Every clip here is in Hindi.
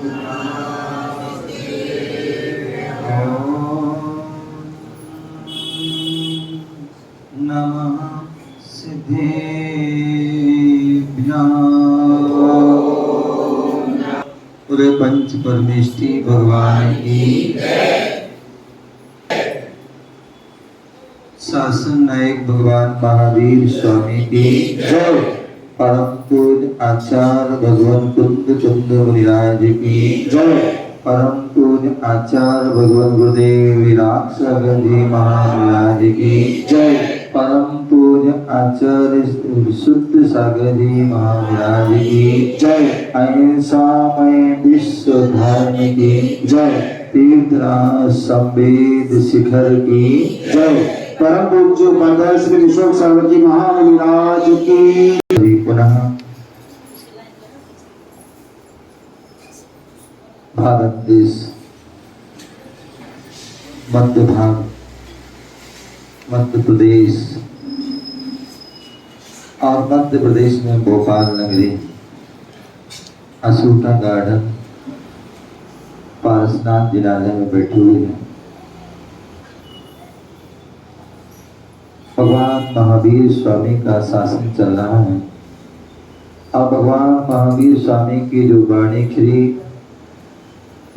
पूरे पंच परमेष्टि भगवान की शासन नायक भगवान महावीर स्वामी की जय। परम पूज्य आचार्य भगवान कुंद चंद्र मुनिराज की जय। परम पूज्य आचार्य भगवान गुरुदेव विराट सागर जी महाराज की जय। परम पूज्य आचार्य शुद्ध सागर जी महाराज की जय। अहिंसामय विश्व धर्म की जय। तीर्थराज संवेद शिखर की जय। परम पूज्य बंदर श्री विश्व सागर जी महाराज की पुनः भारत देश मध्य भाग मध्य प्रदेश और मध्य प्रदेश में भोपाल नगरी अशोका गार्डन पारसनाथ जिलालय में बैठे हुए हैं। भगवान महावीर स्वामी का शासन चल रहा है और भगवान महावीर स्वामी की जो वाणी खिली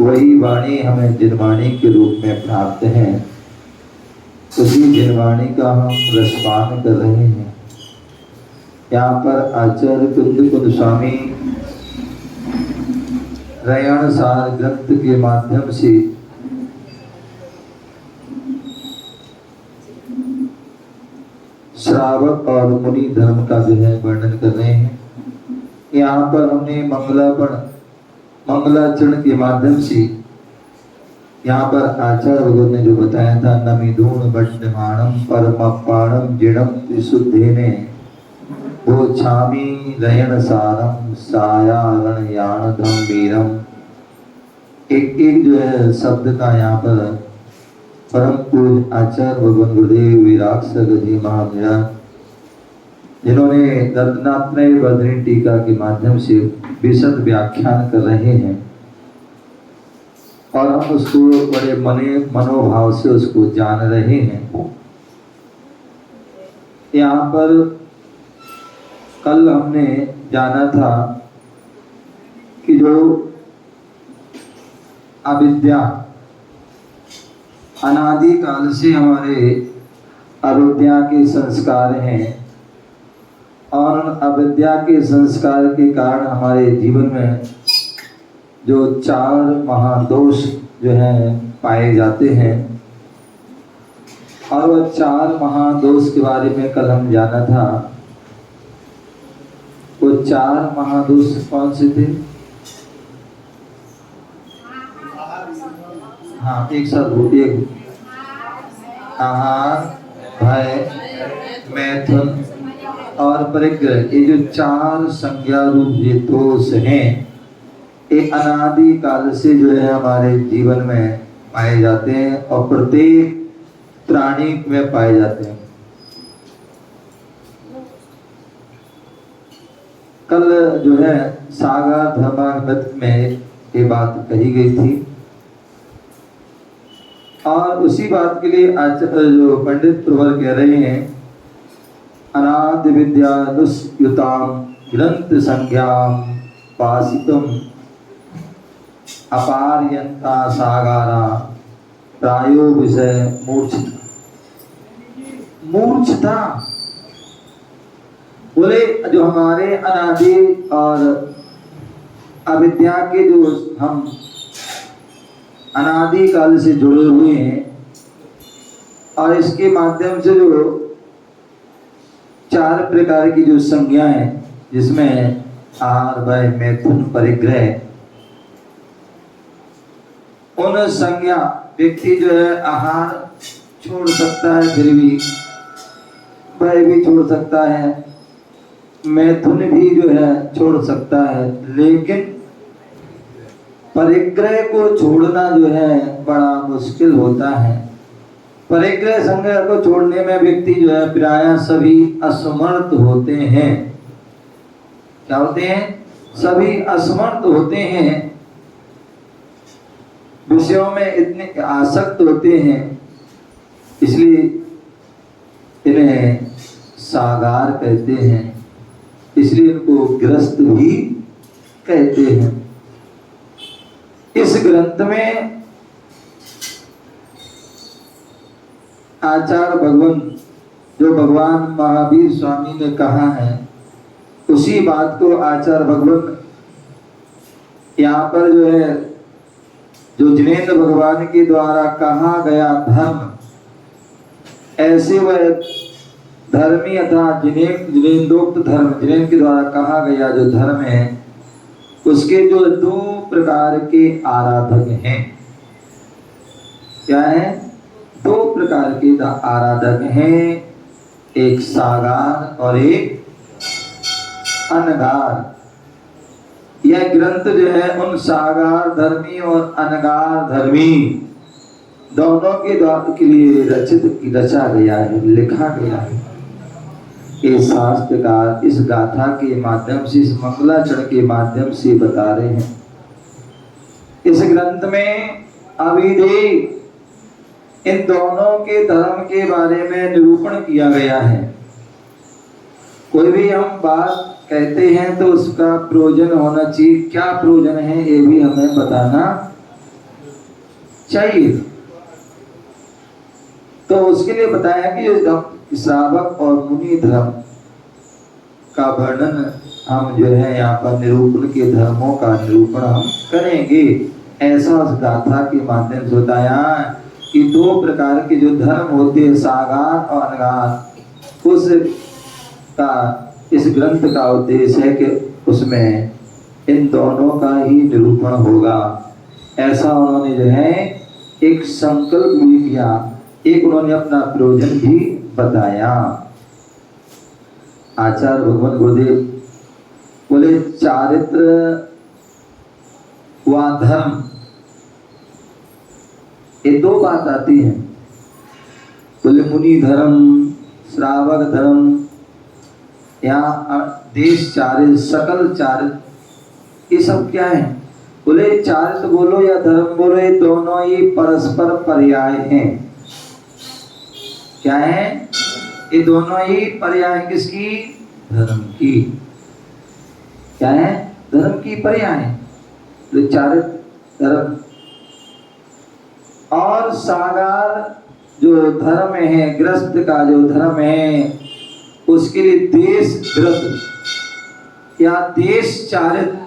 वही वाणी हमें जिनवाणी के रूप में प्राप्त है। उसी जिनवाणी का हम रसपान कर रहे हैं। यहाँ पर आचार्य कुंद स्वामी रयण सार ग्रंथ के माध्यम से श्रावक और मुनि धर्म का जो है वर्णन कर रहे हैं। यहाँ पर हमने मंगलाचरण के माध्यम से यहाँ पर आचार्य भगवान ने जो बताया था नमिदूण वैष्णवाणम परमपाणम जिणम त्रिशुद्धेने वो छामी रयण सारम सायारण याण धम्बीरम। एक जो है शब्द का यहाँ पर परम पूज्य आचार्य भगवान गुरुदेव विराट सागर जी महाराज जिन्होंने रत्नात्रय बद्री टीका के माध्यम से विशद व्याख्यान कर रहे हैं और हम उसको बड़े मनोभाव से उसको जान रहे हैं। यहाँ पर कल हमने जाना था कि जो अविद्या अनादि काल से हमारे अविद्या के संस्कार हैं और अविद्या के संस्कार के कारण हमारे जीवन में जो 4 महादोष जो हैं पाए जाते हैं और वह 4 महादोष के बारे में कल हम जाना था। वो 4 महादोष कौन से थे? हाँ एक साथ बोलिए। आहार, भय, मैथुन और परिग्रह। ये जो 4 संज्ञा रूप ये दोष हैं ये अनादि काल से जो है हमारे जीवन में पाए जाते हैं और प्रत्येक प्राणी में पाए जाते हैं। कल जो है सागर धर्मामृत में ये बात कही गई थी और उसी बात के लिए जो पंडित प्रवर कह रहे हैं अनादि विद्यानुस्युताम ग्रंथ संज्ञाम पासितम अपार्यंता सागारा प्रायो विषय मूर्छता। बोले जो हमारे अनादि और अविद्या के जो हम अनादि काल से जुड़े हुए हैं और इसके माध्यम से जो 4 प्रकार की जो संज्ञा है जिसमें आहार, भय, मैथुन, परिग्रह, उन संज्ञा व्यक्ति जो है आहार छोड़ सकता है फिर भी भय भी छोड़ सकता है, मैथुन भी जो है छोड़ सकता है, लेकिन परिग्रह को छोड़ना जो है बड़ा मुश्किल होता है। परिग्रह संज्ञा को छोड़ने में व्यक्ति जो है प्रायः सभी असमर्थ होते हैं। क्या होते हैं? सभी असमर्थ होते हैं। विषयों में इतने आसक्त होते हैं, इसलिए इन्हें सागार कहते हैं, इसलिए इनको ग्रस्त भी कहते हैं। इस ग्रंथ में आचार्य भगवान जो भगवान महावीर स्वामी ने कहा है, उसी बात को आचार्य भगवान यहाँ पर जो है, जो जिनेंद्र भगवान के द्वारा कहा गया धर्म, ऐसे वह धर्मी अर्थात जिनेंद्रोक्त धर्म, जिनेंद्र के द्वारा कहा गया जो धर्म है, उसके जो दो प्रकार के आराधक हैं। क्या है? दो प्रकार के आराधक हैं, एक सागार और एक अनगार। यह ग्रंथ जो है उन सागार धर्मी और अनगार धर्मी दोनों के लिए रचा गया है, लिखा गया है। ये शास्त्रकार इस गाथा के माध्यम से, इस मंगलाचरण के माध्यम से बता रहे हैं। इस ग्रंथ में अविधेय इन दोनों के धर्म के बारे में निरूपण किया गया है। कोई भी हम बात कहते हैं तो उसका प्रयोजन होना चाहिए, क्या प्रयोजन है ये भी हमें बताना चाहिए। तो उसके लिए बताया कि श्रावक और मुनि धर्म का वर्णन हम जो है यहाँ पर निरूपण के धर्मों का निरूपण हम करेंगे। ऐसा उस गाथा के माध्यम से बताया कि दो प्रकार के जो धर्म होते हैं, सागार और अनगार, उसका इस ग्रंथ का उद्देश्य है कि उसमें इन दोनों का ही निरूपण होगा। ऐसा उन्होंने जो है एक संकल्प भी किया, एक उन्होंने अपना प्रयोजन भी बताया। आचार्य भगवान गुरुदेव बोले चारित्र व धर्म, ये दो बात आती है। बोले मुनि धर्म, श्रावक धर्म, यहाँ देश चारित्र, सकल चारित्र, ये सब क्या है? बोले चारित्र बोलो या धर्म बोलो, ये दोनों ही परस्पर पर्याय हैं। क्या है? ये दोनों ही पर्याय किसकी? धर्म की। क्या है? धर्म की पर्याय। तो चारित्र धर्म और सागार जो धर्म है, ग्रस्त का जो धर्म है, उसके लिए देश व्रत या देश चारित्र,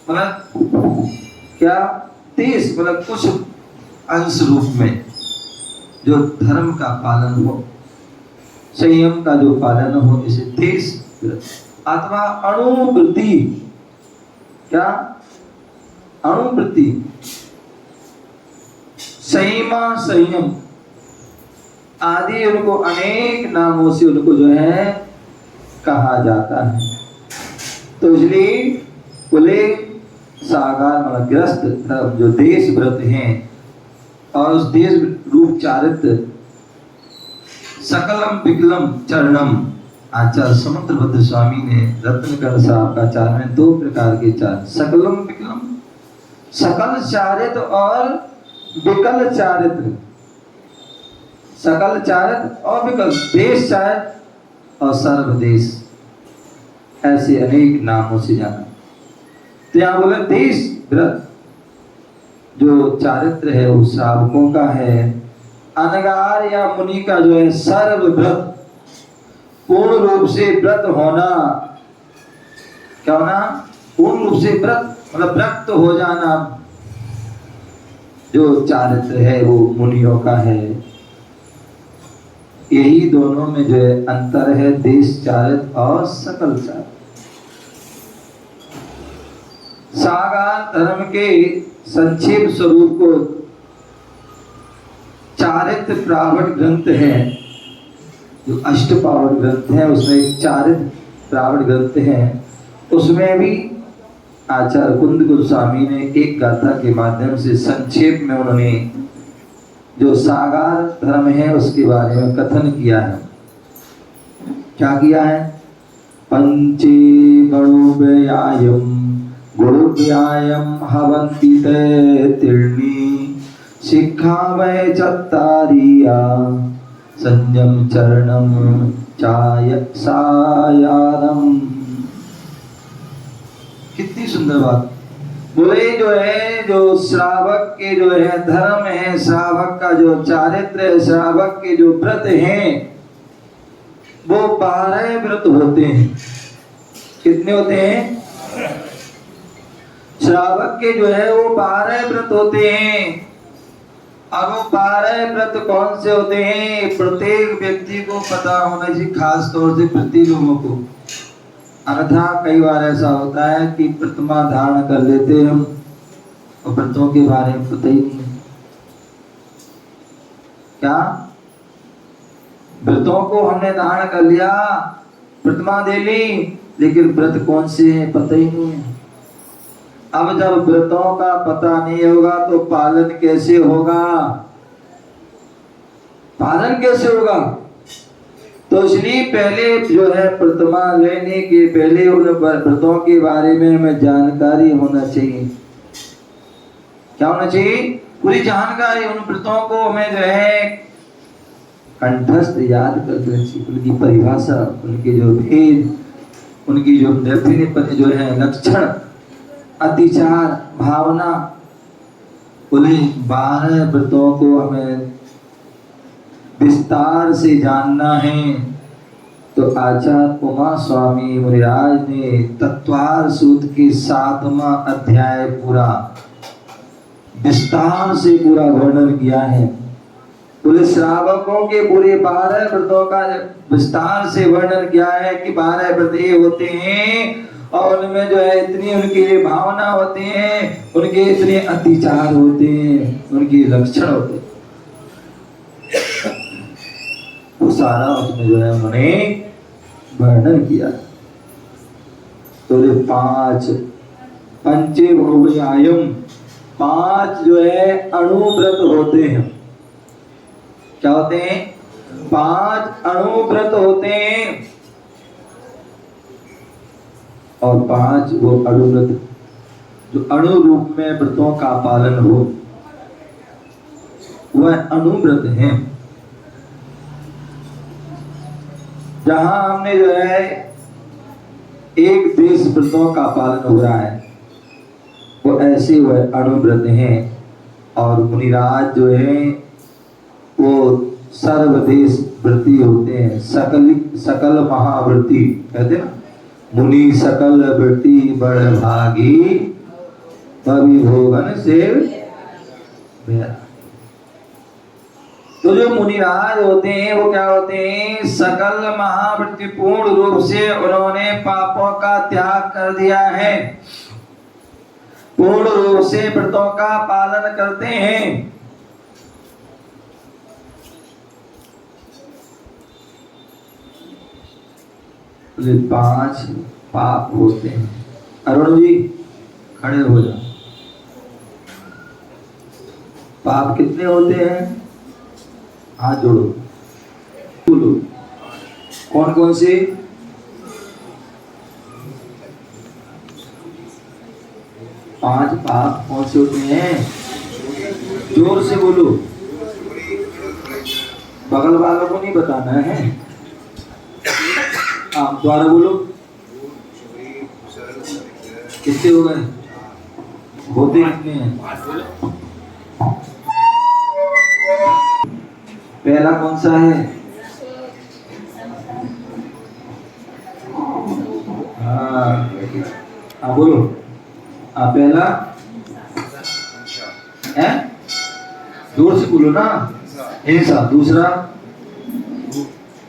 मतलब क्या? देश मतलब कुछ अंश रूप में जो धर्म का पालन हो, संयम का जो पालन हो, इसे देश अथवा अणुवृत्ति। क्या? अणुवृत्ति, संयमा, संयम आदि, उनको अनेक नामों से उनको जो है कहा जाता है। तो इसलिए बोले सागार मतलब ग्रस्त धर्म जो देश व्रत हैं, और उस देश रूप चारित्र सकलम विकलम चरणम। आचार्य समुद्रभद्र स्वामी ने रत्नकर साहब का चार में दो प्रकार के चार, सकलम विकलम, सकल चारित्र और विकल चारित्र। सकल चारित्र और विकल, देश चारित्र और सर्वदेश, ऐसे अनेक नामों से जाना। तो यहाँ बोले देश व्रत जो चारित्र है वो श्रावकों का है, अनगार या मुनि का जो है सर्व व्रत, पूर्ण रूप से व्रत होना। क्या होना? पूर्ण रूप से व्रत मतलब व्रत हो जाना, जो चारित्र है वो मुनियों का है। यही दोनों में जो है अंतर है, देश चारित्र और सकल चारित्र। सागार धर्म के संक्षेप स्वरूप को चारित्र प्रावट ग्रंथ है, जो अष्टपावट ग्रंथ है, उसमें एक चारित्र प्रावट ग्रंथ है। उसमें भी आचार्य कुंद गोस्वामी ने एक गाथा के माध्यम से संक्षेप में उन्होंने जो सागार धर्म है उसके बारे में कथन किया है। क्या किया है? पंचे गणोव्ययायम गुरुभ्यायं हवन्ति ते त्रीणि शिक्षा वै चत्तारिया संयम चरणम चाय सायारम। कितनी सुंदर बात। बोले जो है, जो श्रावक के जो है धर्म है, श्रावक का जो चारित्र है, श्रावक के जो व्रत हैं वो 12 व्रत होते हैं। कितने होते हैं? श्रावक के जो है वो 12 व्रत होते हैं। अब वो 12 व्रत कौन से होते हैं प्रत्येक व्यक्ति को पता होना चाहिए, खास तौर से प्रति लोगों को। अन्यथा कई बार ऐसा होता है कि प्रतिमा धारण कर लेते हैं हम और व्रतों के बारे में पता ही नहीं। क्या व्रतों को हमने धारण कर लिया, प्रतिमा दे ली, लेकिन व्रत कौन से हैं पता ही नहीं है। अब जब व्रतों का पता नहीं होगा तो पालन कैसे होगा? पालन कैसे होगा? तो इसलिए पहले जो है प्रतिमा लेने के पहले उन व्रतों के बारे में हमें जानकारी होना चाहिए। क्या होना चाहिए? पूरी जानकारी। उन व्रतों को हमें जो है कंठस्थ याद कर देना चाहिए। उनकी परिभाषा, उनके जो भेद, उनकी जो जो है लक्षण, अतिचार, भावना, उन्हें 12 व्रतों को हमें विस्तार से जानना है। तो आचार्य उमा स्वामी मुनिराज ने तत्वार सूत्र के 7वां अध्याय पूरा विस्तार से पूरा वर्णन किया है। पूरे श्रावकों के पूरे 12 व्रतों का विस्तार से वर्णन किया है कि 12 व्रत ये होते हैं और उनमें जो है इतनी उनकी भावना होती है, उनके इतने अतिचार होते हैं, उनके लक्षण होते हैं। वो सारा उसमें जो है उन्होंने वर्णन किया। तो ये 5 पंचे भोगयायम 5 जो है अणुव्रत होते हैं। क्या होते हैं? 5 अणुव्रत होते हैं। और 5 वो अणुव्रत जो अणु रूप में व्रतों का पालन हो वह अणुव्रत है। जहां हमने जो है एक देश व्रतों का पालन हो रहा है वो ऐसे वह अणुव्रत हैं। और मुनिराज जो है वो सर्वदेश व्रती होते हैं। सकल महाव्रती कहते हैं ना, मुनि सकल व्रती बड़ भागी कवि भोगन से। तो जो मुनिराज होते हैं वो क्या होते हैं? सकल महाव्रती, पूर्ण रूप से उन्होंने पापों का त्याग कर दिया है, पूर्ण रूप से व्रतों का पालन करते हैं। 5 पाप होते हैं। अरुण जी खड़े हो जाओ। पाप कितने होते हैं? हाथ जोड़ो, बोलो कौन कौन से? 5 पाप कौन से होते हैं? जोर से बोलो, बगल वालों को नहीं बताना है। आप द्वारा बोलो। कितने हो गए? होते कितने हैं? पहला कौन सा है? हाँ बोलो। पहला है, जोर से बोलो ना। ऐसा। दूसरा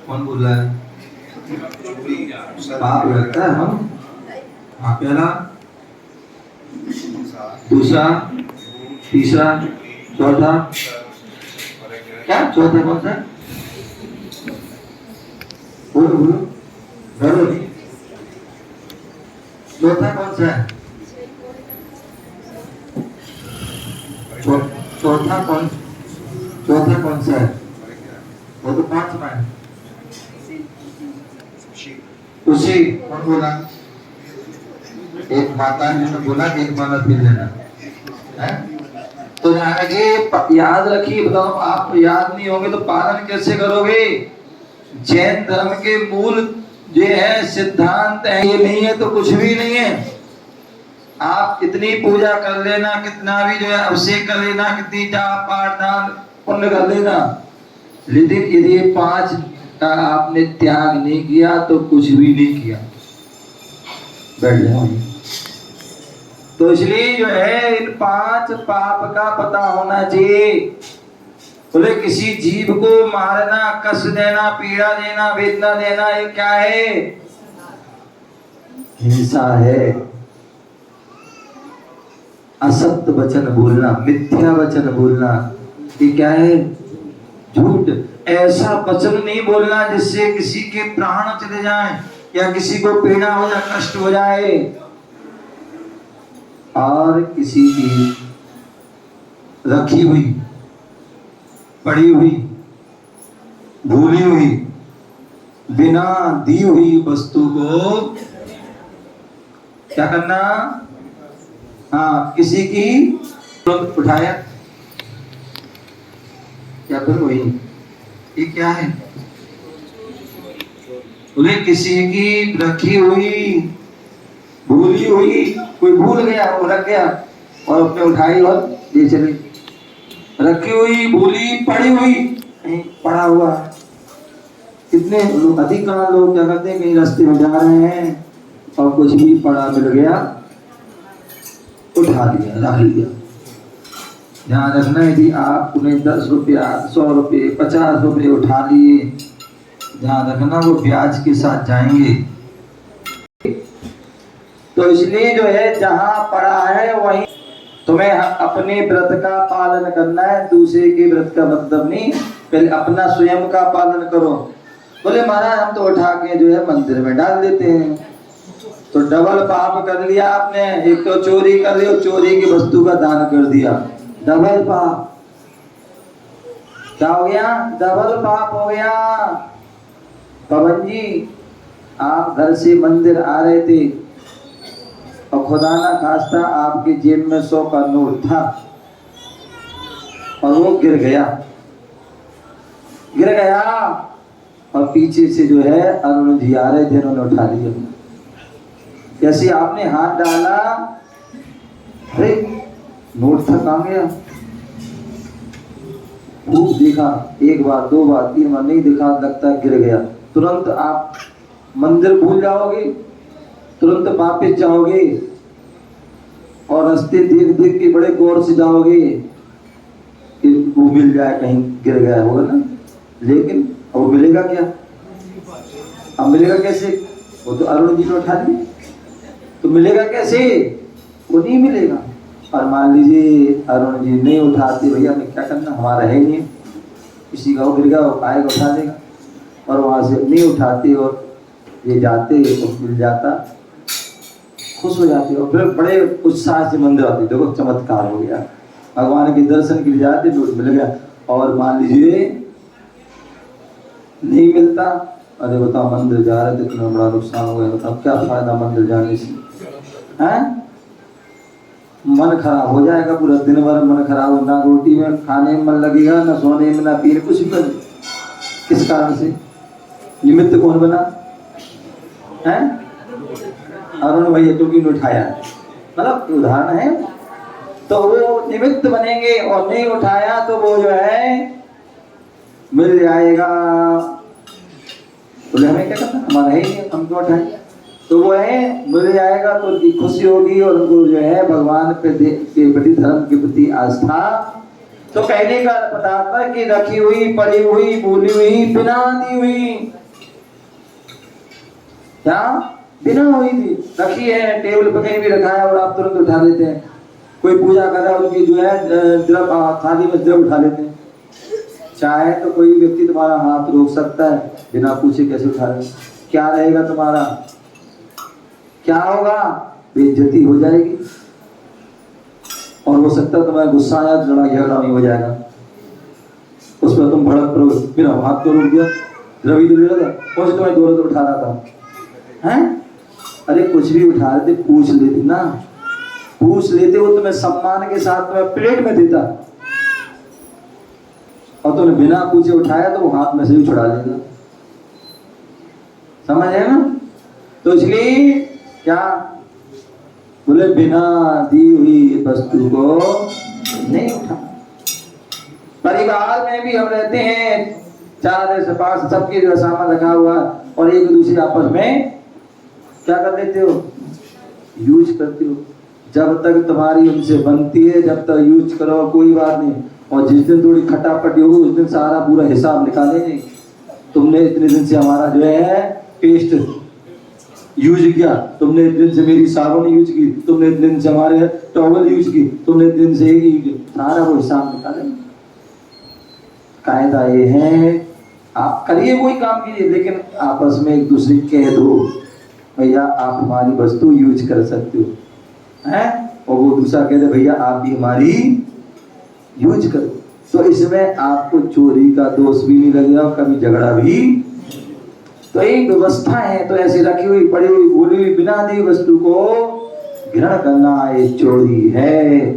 कौन बोल रहा है? पाप लगता है हम। हाँ पहला, दूसरा, तीसरा, चौथा। क्या चौथा कौन सा? बोलो बोलो बोलो। चौथा कौन सा है? चौथा कौन सा है? वो तो 5वां है। खुशी कौन बोला? एक माता ने बोला कि एक माला पी लेना है। तो आगे याद रखिए, बताओ आप याद नहीं होंगे तो पालन कैसे करोगे? जैन धर्म के मूल जो है सिद्धांत है, ये नहीं है तो कुछ भी नहीं है। आप कितनी पूजा कर लेना, कितना भी जो है अभिषेक कर लेना, कितनी जाप पाठ दान पुण्य कर लेना, लेकिन यदि 5 का आपने त्याग नहीं किया तो कुछ भी नहीं किया। बैठ जाओ। तो इसलिए जो है इन 5 पाप का पता होना चाहिए। बोले किसी जीव को मारना, कष्ट देना, पीड़ा देना, वेदना देना, ये क्या है? हिंसा है। असत्य वचन बोलना, मिथ्या वचन बोलना, ये क्या है? झूठ। ऐसा वचन नहीं बोलना जिससे किसी के प्राण चले जाएं या किसी को पीड़ा हो या कष्ट हो जाए। और किसी की रखी हुई, पड़ी हुई, भूली हुई, बिना दी हुई वस्तु को क्या करना? हाँ, किसी की तुरंत उठाया या फिर वही, ये क्या है? उन्हें किसी की रखी हुई, भूली हुई, कोई भूल गया, वो रख गया और अपने उठाई और ले चली। रखी हुई, भूली, पड़ी हुई, पड़ा हुआ। कितने अधिकांश लोग क्या करते हैं, कहीं रास्ते में जा रहे हैं और कुछ भी पड़ा मिल गया, उठा लिया, रख लिया। ध्यान रखना, यदि आप उन्हें 10 रुपया, 100 रुपये, 50 रुपये उठा लिए, ध्यान रखना वो ब्याज के साथ जाएंगे। तो इसलिए जो है जहां पड़ा है वहीं तुम्हें अपने व्रत का पालन करना है, दूसरे के व्रत का मतलब नहीं, पहले अपना स्वयं का पालन करो। बोले महाराज हम तो उठा के जो है मंदिर में डाल देते हैं, तो डबल पाप कर लिया आपने। एक तो चोरी कर लिया, चोरी की वस्तु का दान कर दिया, डबल पाप। क्या हो गया? डबल पाप हो गया। पवन जी, आप घर से मंदिर आ रहे थे और खुदा ना खास्ता आपकी जेब में 100 का नोट था और वो गिर गया और पीछे से जो है अरुण जी आ रहे थे, उन्होंने उठा लिया। जैसे आपने हाथ डाला, अरे नोट था, कहाँ गया? खूब देखा, 1 बार 2 बार 3 बार, नहीं देखा, लगता है गिर गया। तुरंत आप मंदिर भूल जाओगे, तुरंत वापस जाओगे और रास्ते देख देख के बड़े गौर से जाओगे कि वो मिल जाए, कहीं गिर गया होगा ना। लेकिन वो मिलेगा क्या? अब मिलेगा कैसे? वो तो अरुण जी ने उठा लिया, तो मिलेगा कैसे? वो नहीं मिलेगा। और मान लीजिए अरुण जी नहीं उठाते, भैया हमें क्या करना, हमारा है नहीं, किसी का वो गिर गया, वो आएगा उठा देगा। और वहां से नहीं उठाते और ये जाते तो मिल जाता, खुश हो जाते और फिर बड़े उत्साह से मंदिर आते। देखो चमत्कार हो गया, भगवान के दर्शन के लिए जाते, नोट मिल गया। और मान लीजिए नहीं मिलता, अरे बताओ मंदिर जा रहे थे, इतना बड़ा नुकसान हो गया, बताओ क्या फायदा मंदिर जाने से? हैं? मन खराब हो जाएगा, पूरा दिन भर मन खराब हो, ना रोटी में खाने में मन लगेगा, ना सोने में, ना पीने, कुछ भी। किस कारण से? निमित्त कौन बना है? अरुण भैया तो क्यों उठाया, मतलब उदाहरण है। तो वो निमित्त बनेंगे और नहीं उठाया तो वो जो है मिल जाएगा। बोले हमें क्या करना, हमारा ही नहीं, हम क्यों उठाए? तो वो है मिल जाएगा, तो उनकी खुशी होगी और उनको जो है भगवान के प्रति, धर्म के प्रति आस्था। तो कहने का पदार्थ है कि रखी हुई, पड़ी हुई, भूली हुई, बिना दी हुई, क्या बिना हुई थी, रखी है टेबल पर कहीं भी रखा है और आप तुरंत उठा लेते हैं। कोई पूजा कर रहा है, उनकी जो है थाली में द्रव उठा लेते हैं। चाहे तो कोई व्यक्ति तुम्हारा हाथ रोक सकता है, बिना पूछे कैसे उठा ले? क्या रहेगा तुम्हारा? क्या होगा? बेइज्जती हो जाएगी और हो सकता है तुम्हारा गुस्सा आया, लड़ाई झगड़ा नहीं हो जाएगा, उस पर तुम भड़क पड़ोगे, बिना हाथ को रोक दिया, रवि तो लगा, कौन से तुम्हें दौलत उठा रहा था, हैं? अरे कुछ भी उठा रहे थे, पूछ लेते ना, पूछ लेते, वो तुम्हें सम्मान के साथ तुम्हें प्लेट में देता, और तुमने बिना पूछे उठाया तो वो हाथ में से ही छुड़ा लेगा। समझ है ना? तो इसलिए क्या बोले, बिना दी हुई वस्तु को नहीं उठा। परिवार में भी हम रहते हैं, 4 से 5 सबके जो सामान रखा हुआ, और एक दूसरे आपस में क्या कर लेते हो, यूज करते हो। जब तक तुम्हारी उनसे बनती है, जब तक यूज करो कोई बात नहीं, और जिस दिन थोड़ी खटापटी होगी उस दिन सारा पूरा हिसाब निकालेंगे। तुमने इतने दिन से हमारा जो है पेस्ट यूज किया, तुमने इतने दिन से मेरी साबुन यूज की, तुमने इतने दिन से हमारे टॉवल यूज की, तुमने इतने दिन से सारा वो हिसाब निकालेंगे। कायदा ये है, आप करिए कोई काम कीजिए, लेकिन आपस में एक दूसरे कह दो भैया आप हमारी वस्तु यूज कर सकते हो, हैं? और वो दूसरा कह दे भैया आप भी हमारी यूज करो। तो इसमें आपको चोरी का दोष भी नहीं लगेगा, कभी झगड़ा भी। तो एक व्यवस्था है, तो ऐसी रखी हुई पड़ी हुई बोली हुई बिना दी वस्तु को ग्रहण करना ये चोरी है।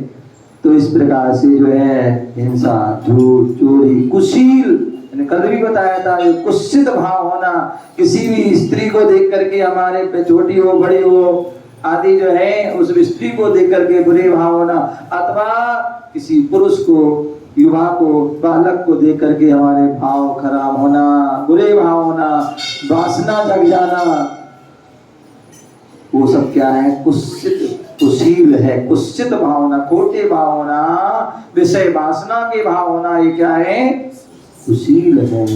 तो इस प्रकार से जो है हिंसा, झूठ, चोरी, कुशील, कल भी बताया था, ये कुत्सित भाव होना, किसी भी स्त्री को देख करके हमारे पे छोटी हो बड़ी हो आदि जो है उस स्त्री को देख करके बुरे भाव होना, अथवा किसी पुरुष को, युवा को, बालक को देख करके हमारे भाव खराब होना, बुरे भाव होना, वासना जग जाना, वो सब क्या है, कुत्सित, कुशील है। कुत्सित भावना, खोटे भाव होना, विषय वासना के भाव होना, ये क्या है, कुशील है।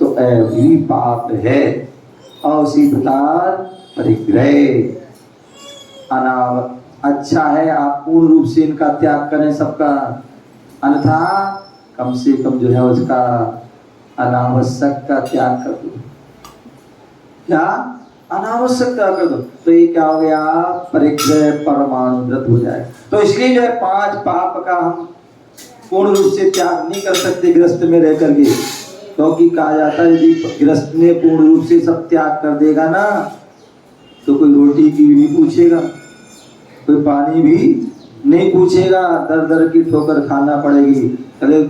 तो भी पाप है। और उसी प्रकार परिग्रह, अच्छा है आप पूर्ण रूप से इनका त्याग करें सबका, अन्यथा कम से कम जो है उसका अनावश्यक का त्याग कर दो। क्या? अनावश्यक त्याग कर दो। तो ये क्या हो गया, परिग्रह परमाणुव्रत हो जाए। तो इसलिए जो है 5 पाप का हम पूर्ण रूप से त्याग नहीं कर सकते गृहस्थ में रह करके, क्योंकि कहा जाता है यदि गृहस्थ ने पूर्ण रूप से सब त्याग कर देगा ना, तो कोई रोटी की भी नहीं पूछेगा, कोई पानी भी नहीं पूछेगा, दर दर की ठोकर खाना पड़ेगी। अरे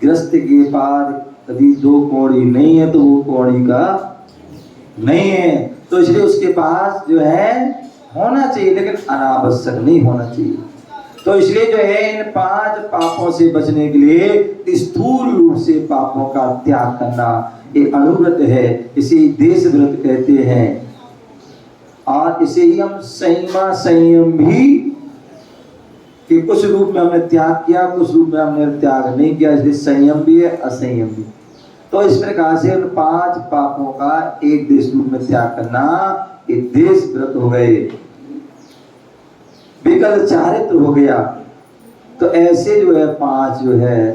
गृहस्थ के पास यदि 2 कौड़ी नहीं है तो वो कौड़ी का नहीं है। तो इसलिए उसके पास जो है होना चाहिए, लेकिन अनावश्यक नहीं होना चाहिए। तो इसलिए जो है इन 5 पापों से बचने के लिए स्थूल रूप से पापों का त्याग करना एक अनुव्रत है। इसे देश व्रत कहते हैं, और इसे ही हम संयमा संयम भी, कि कुछ रूप में हमने त्याग किया, कुछ रूप में हमने त्याग नहीं किया, इसलिए संयम भी है असंयम भी। तो इस प्रकार से उन 5 पापों का एक देश रूप में त्याग करना एक देश व्रत हो गए, विकल चारित्र हो गया। तो ऐसे जो है 5 जो है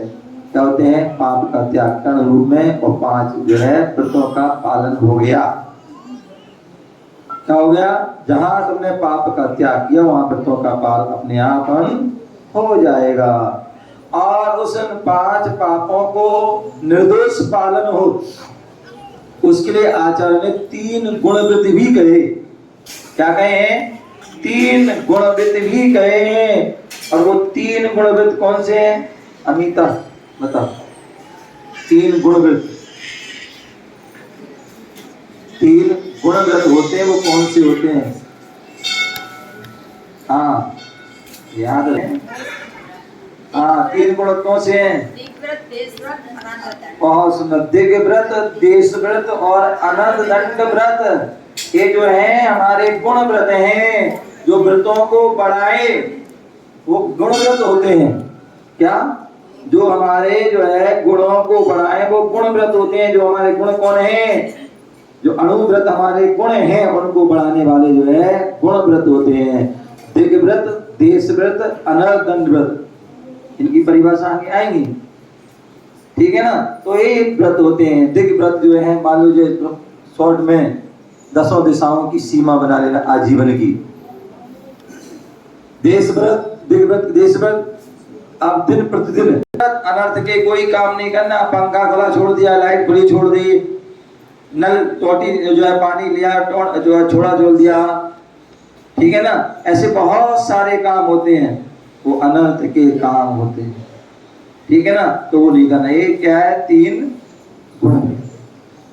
क्या होते हैं, पाप का त्याग कर्ण रूप में, और 5 जो है व्रतों का पालन हो गया। क्या हो गया, जहां तुमने पाप का त्याग किया वहां व्रतों का पालन अपने आप हो जाएगा। और उस 5 पापों को निर्दोष पालन हो, उसके लिए आचार्य ने 3 गुणवृत्ति भी कहे। क्या कहे हैं, 3 गुणवृत्ति भी कहे हैं। और वो 3 गुणवृत्ति कौन से हैं, अमिता बता। 3 गुणवृत्ति, 3 गुणवृत्ति होते हैं, वो कौन से होते हैं? हाँ याद है, हाँ 3 गुण कौन से हैं? बहुत सुंदर, दिव्य व्रत, देश व्रत और अनंत दंड व्रत। ये जो है हमारे गुण व्रत हैं, जो व्रतों को बढ़ाए वो गुण व्रत होते हैं। क्या? जो हमारे जो है गुणों को बढ़ाए वो गुण व्रत होते हैं। जो हमारे गुण कौन है, जो अणुव्रत हमारे गुण हैं उनको बढ़ाने वाले जो है गुण व्रत होते हैं। दिव्य व्रत, देश व्रत, अनंत दंड व्रत, इनकी परिभाषा आगे आएंगी, ठीक है ना। तो ये व्रत होते हैं। दिव्य व्रत जो है मान लीजिए शॉर्ट में 10 दिशाओं की सीमा बना लेना आजीवन की। देश व्रत, दिव्य व्रत, देश व्रत, आप दिन प्रतिदिन अनर्थ के कोई काम नहीं करना। पंखा खुला छोड़ दिया, लाइट खुली छोड़ दी, नल टोटी जो है पानी लिया, जो है छोड़ा छोड़ दिया, ठीक है ना। ऐसे बहुत सारे काम होते हैं, वो अनर्थ के काम होते हैं, ठीक है ना। तो वो नहीं करना। ये क्या है? 3 गुण।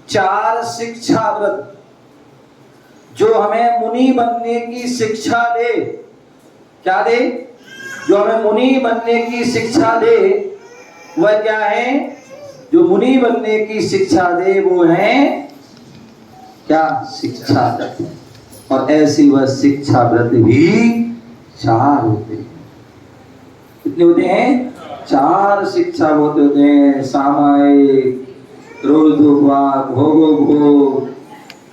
4 शिक्षा व्रत, जो हमें मुनि बनने की शिक्षा दे। क्या दे? जो हमें मुनि बनने की शिक्षा दे, वह क्या है? जो मुनि बनने की शिक्षा दे वो है क्या? शिक्षा व्रत। और ऐसी वह शिक्षा व्रत भी 4 होते हैं। कितने होते हैं? 4 शिक्षा व्रत होते हैं। सामायिक, क्रोधोपवाद, भोगोपभोग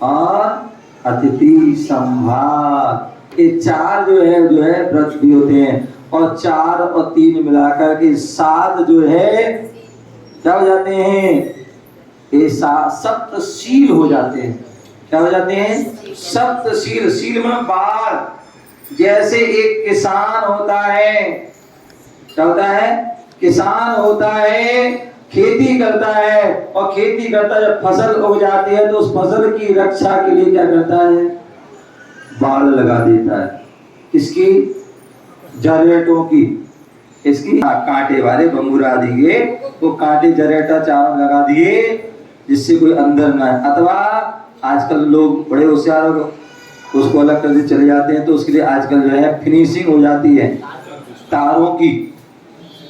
और अतिथि संभार। ये 4 जो है व्रत भी होते हैं। और 4 और 3 मिलाकर के 7 जो है क्या हो जाते हैं? ये 7 हो जाते हैं। क्या हो जाते हैं? 7 शील में बाढ़। जैसे एक किसान होता है, क्या होता है? किसान होता है, खेती करता है, और खेती करता है, जब फसल उग जाती है तो उस फसल की रक्षा के लिए क्या करता है? बाढ़ लगा देता है। किसकी? जनरेटों की। इसकी कांटे वाले बंबूरा दिए, वो कांटे जनरेटर चारों लगा दिए, जिससे कोई अंदर ना है। अथवा आजकल लोग बड़े होशियार हो, उसको अलग कर के चले जाते हैं, तो उसके लिए आजकल जो है फिनिशिंग हो जाती है तारों की।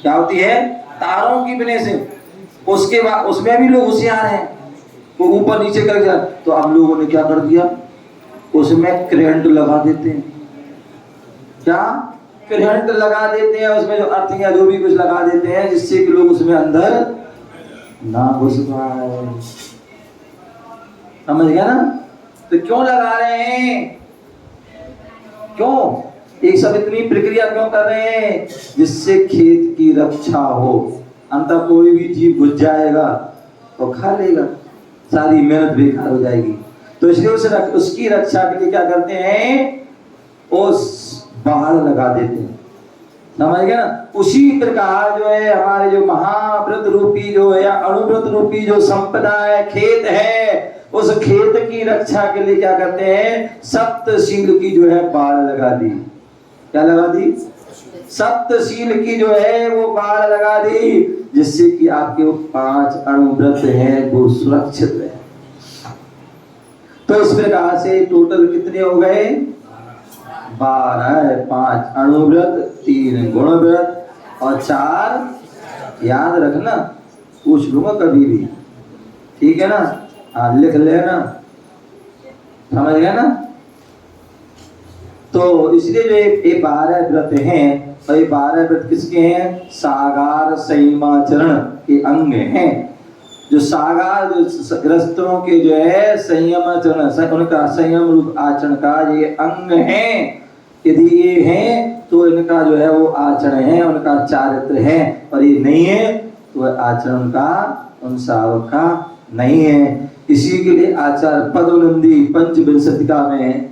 क्या होती है? तारों की फिनिशिंग। उसके बाद उसमें भी लोग होशियार हैं, वो ऊपर नीचे कर दिया। तो अब लोगों ने क्या कर दिया? उसमें करंट लगा देते हैं। क्या? करंट लगा देते हैं उसमें, जो अर्थिंग या जो भी कुछ लगा देते हैं, जिससे कि लोग उसमें अंदर ना घुस पाए। समझ गया ना? तो क्यों लगा रहे हैं? क्यों ये सब इतनी प्रक्रिया क्यों कर रहे हैं? जिससे खेत की रक्षा हो। अंततः कोई भी जीव घुस जाएगा और खा लेगा, सारी मेहनत बेकार हो जाएगी। तो इसलिए उसकी रक्षा के लिए क्या करते हैं? उस बाढ़ लगा देते हैं। समझ गया ना? उसी प्रकार जो है हमारे जो महाव्रत रूपी जो है या अणुव्रत रूपी जो संपदा है, खेत है, उस खेत की रक्षा के लिए क्या करते हैं? सप्तशील की जो है बाढ़ लगा दी। क्या लगा दी? सप्तशील की जो है वो बाढ़ लगा दी, जिससे कि आपके वो 5 अणुव्रत हैं वो सुरक्षित रहे। तो इस प्रकार से टोटल कितने हो गए? 12। 5 अणुव्रत, 3 गुणव्रत और 4 याद रखना, पूछ लूंगा कभी भी, ठीक है ना? हाँ, लिख लेना। समझ गया ना? तो इसलिए जो ये 12 व्रत हैं, और ये 12 व्रत किसके हैं? सागार संयमाचरण के अंग हैं। जो सागार जो ग्रस्तों के जो है संयमाचरण, उनका संयम रूप आचरण का ये अंग है। यदि ये हैं तो इनका जो है वो आचरण है, उनका चारित्र है। और ये नहीं है तो वह आचरण का उन सावक का नहीं है। इसी के लिए आचार्य पद्मनंदी पंचविंशतिका में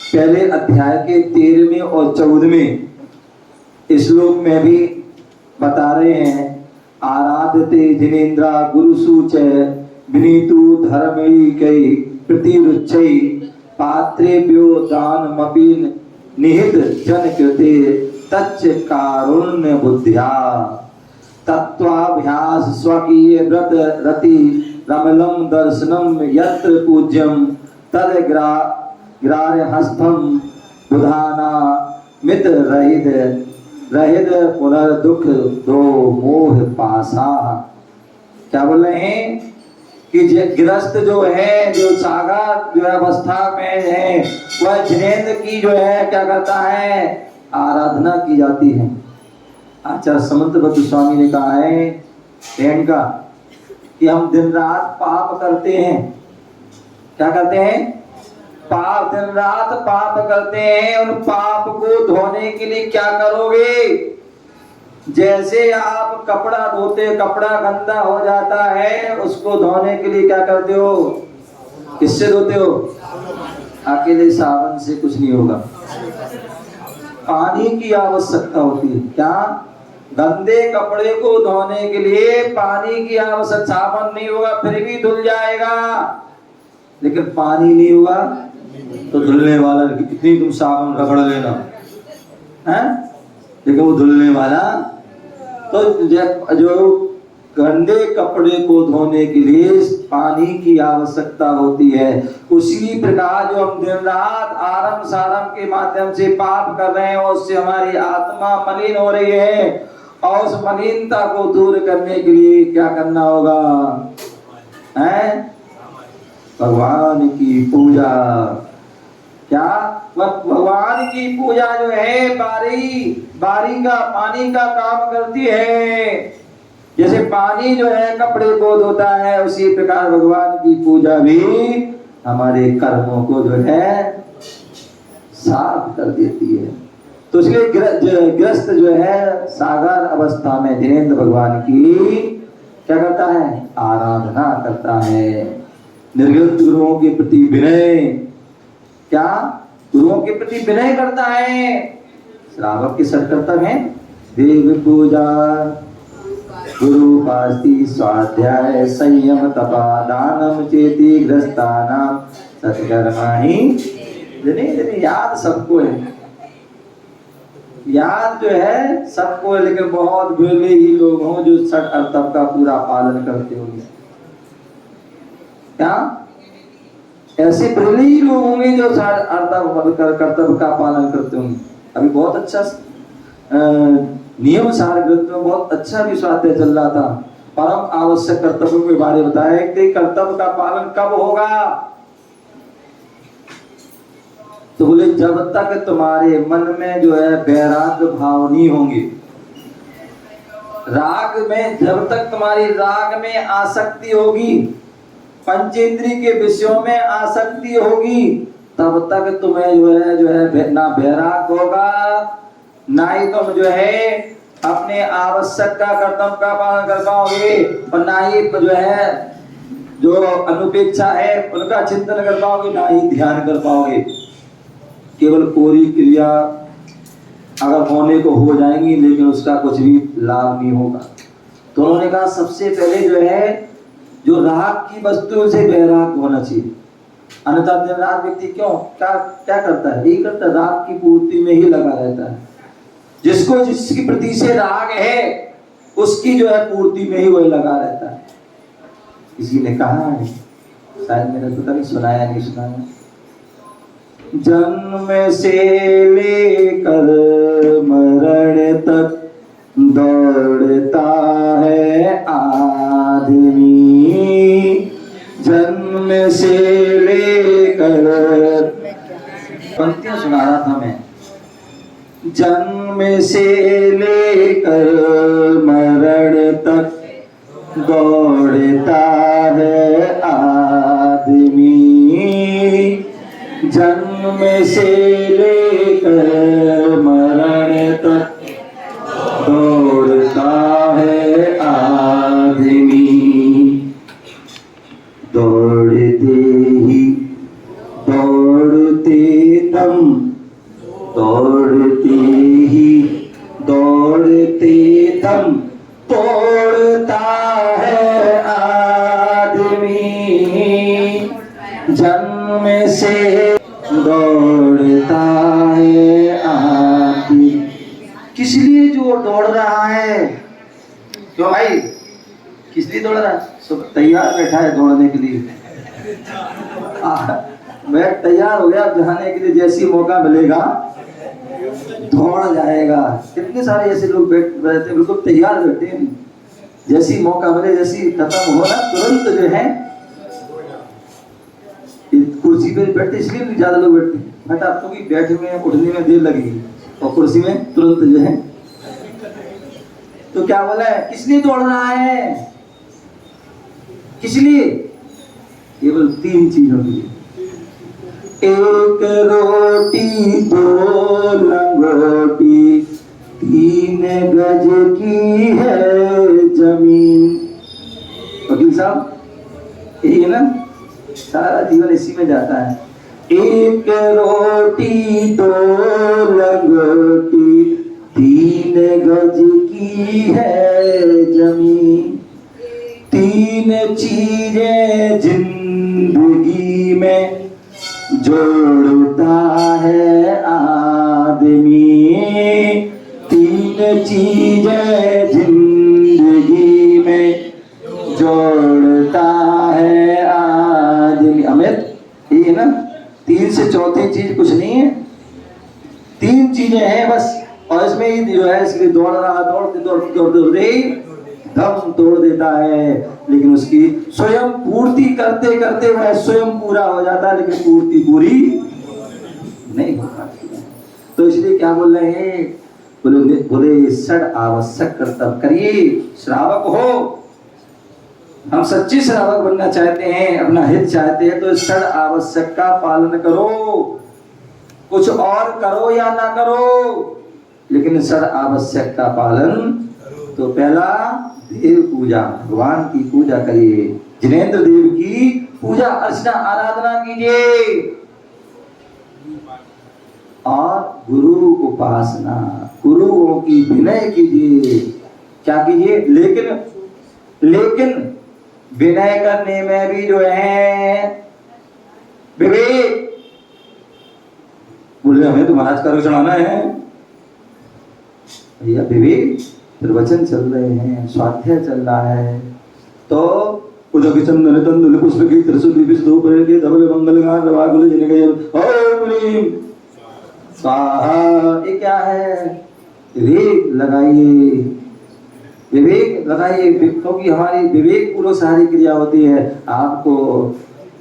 पहले अध्याय के 13वें और 14वें श्लोक में भी बता रहे हैं। आराधते जिनेन्द्रा गुरुसूच विनीतु धर्मैकै प्रतिरुच्चै पात्रेभ्यो दानमपि निहित जन कृते तच्च कारुण्य बुद्ध्या तत्वाभ्यास स्वकीय व्रत रति रमलम दर्शनम यत्र पूज्यम तद ग्राह्य हस्तम बुधाना मित रहित पुनर्दुख दो मोह पासा। क्या बोल रहे हैं? कि गृहस्थ जो है, जो सागार जो अवस्था में है, वह जिनेंद्र की जो है क्या करता है? आराधना की जाती है। आचार्य समंतभद्र स्वामी ने कहा है बहन का कि हम दिन रात पाप करते हैं। क्या करते हैं? पाप, दिन रात पाप करते हैं। उन पाप को धोने के लिए क्या करोगे? जैसे आप कपड़ा धोते, कपड़ा गंदा हो जाता है, उसको धोने के लिए क्या करते हो? किससे धोते हो? अकेले साबुन से कुछ नहीं होगा, पानी की आवश्यकता होती है। क्या? गंदे कपड़े को धोने के लिए पानी की आवश्यकता। साबुन नहीं होगा फिर भी धुल जाएगा, लेकिन पानी नहीं हुआ तो धुलने वाला कितनी तुम साबुन रगड़ लेना है, लेकिन वो धुलने वाला तो जो गंदे कपड़े को धोने के लिए पानी की आवश्यकता होती है। उसी प्रकार जो हम दिन रात आरम सारम के माध्यम से पाप कर रहे हैं और उससे हमारी आत्मा मलिन हो रही है, और उस मलिनता को दूर करने के लिए क्या करना होगा है? भगवान की पूजा। क्या भगवान की पूजा जो है बारी का पानी का काम करती है। जैसे पानी जो है कपड़े को धोता है, उसी प्रकार भगवान की पूजा भी हमारे कर्मों को जो है साफ कर देती है। तो इसलिए ग्रस्त जो है सागर अवस्था में जिनेंद्र भगवान की क्या करता है? आराधना करता है। निर्ग्रंथ गुरुओं के प्रति विनय, क्या गुरुओं के प्रति विनय करता है। श्रावक के सर कर्तव्य है देव पूजा, गुरु पास्ति, स्वाध्याय, संयम, तपा, दानम, चेति, ग्रस्तानाम, सत्कर्माणि। याद सबको है, याद जो है सबको है, लेकिन बहुत भले ही लोग हों जो छठ कर्तव्य का पूरा पालन करते होंगे। क्या ऐसे भले ही लोग होंगे जो छठ कर्तव्य का पालन करते होंगे। अभी बहुत अच्छा नियम सार ग्रंथ में बहुत अच्छा भी स्वाध्याय चल रहा था। परम आवश्यक कर्तव्यों के बारे में बताया कि कर्तव्य का पालन कब होगा, तो बोले जब तक तुम्हारे मन में जो है वैराग्य भाव नहीं होंगे, राग में जब तक तुम्हारी राग में आसक्ति होगी, पंचेंद्रिय के विषयों में आसक्ति होगी, तब तक तुम्हें जो है ना वैराग्य होगा, ना ही तुम जो है अपने आवश्यक का कर्तव्य का पालन कर पाओगे, और ना ही जो है जो अनुपेक्षा है उनका चिंतन कर पाओगे, ना ही ध्यान कर पाओगे। केवल पूरी क्रिया अगर होने को हो जाएंगी, लेकिन उसका कुछ भी लाभ नहीं होगा। तो उन्होंने कहा सबसे पहले जो है जो राग की वस्तुओं से वैराग होना चाहिए। अन्यथा दिन रात व्यक्ति क्या करता है? यही करता है, राग की पूर्ति में ही लगा रहता है। जिसकी प्रति से राग है उसकी जो है पूर्ति में ही वही लगा रहता है। किसी ने कहा है, शायद मैंने पता नहीं सुनाया नहीं सुनाया, जन्म से लेकर मरण तक दौड़ता है आदमी, जन्म से लेकर, पंक्तियां सुना रहा था मैं, जन्म से लेकर मरण तक दौड़ता है आदमी, जन्म से लेकर मरण तक दौड़ता है आदमी, दौड़ते ही दौड़ते दम, दौड़ते ही दौड़ते दम तोड़ता है आदमी, जन्म से दौड़ता है आदमी। किस लिए जो दौड़ रहा है? क्यों भाई, किस लिए दौड़ रहा है? सब तैयार बैठा है दौड़ने के लिए, मैं तैयार हो गया जाने के लिए, जैसी मौका मिलेगा दौड़ जाएगा। कितने सारे ऐसे लोग बैठते हैं बिल्कुल तैयार बैठे हैं, जैसी मौका मिले, जैसी खत्म हो ना तुरंत जो है कुर्सी पे बैठते, इसलिए भी ज्यादा लोग बैठते हैं बट आपको भी बैठने में उठने में देर लगेगी, और कुर्सी में तुरंत जो है। तो क्या बोला है, किस लिए दौड़ रहा है? किस लिए? केवल 3 चीजों के लिए। एक रोटी, 2 लंगोटी, 3 गज की है जमीन। वकील साहब यही है ना, सारा जीवन इसी में जाता है। एक रोटी, 2 लंगोटी, 3 गज की है जमीन, 3 चीजें जिंदगी में जोड़ता है आदमी, तीन चीजें जिंदगी में जोड़ता है आदमी। अमित, ये है ना, तीन से चौथी चीज कुछ नहीं है, तीन चीजें हैं बस। और इसमें ही जो है इसलिए दौड़ रहा, दौड़ते दौड़ते दौड़ते दौड़ते दम तोड़ देता है, लेकिन उसकी स्वयं पूर्ति करते करते वह स्वयं पूरा हो जाता है, लेकिन पूर्ति पूरी नहीं हो पाती। तो इसलिए क्या बोल रहे हैं, बोले षड आवश्यक कर्तव्य करिए। श्रावक हो, हम सच्चे श्रावक बनना चाहते हैं, अपना हित चाहते हैं, तो षड आवश्यक का पालन करो। कुछ और करो या ना करो, लेकिन षड आवश्यक का पालन। तो पहला देव पूजा, भगवान की पूजा करिए, जिनेंद्र देव की पूजा अर्चना आराधना कीजिए, और गुरु उपासना, गुरुओं की विनय कीजिए। क्या कीजिए? लेकिन विनय करने में भी जो है विवेक। बोले हमें तो महाराज का चढ़ाना है भैया, विवेक, प्रवचन चल रहे हैं, स्वाध्याय चल रहा है, तो उदकिचंदन तंदुल पुष्प की त्रिशूल विष धूप के धवल मंगल गान रवागुल जिने गए ओम ह्रीं स्वाहा। ये क्या है? विवेक लगाइए, विवेक लगाइए, क्योंकि हमारी विवेक पूर्वक सारी क्रिया होती है। आपको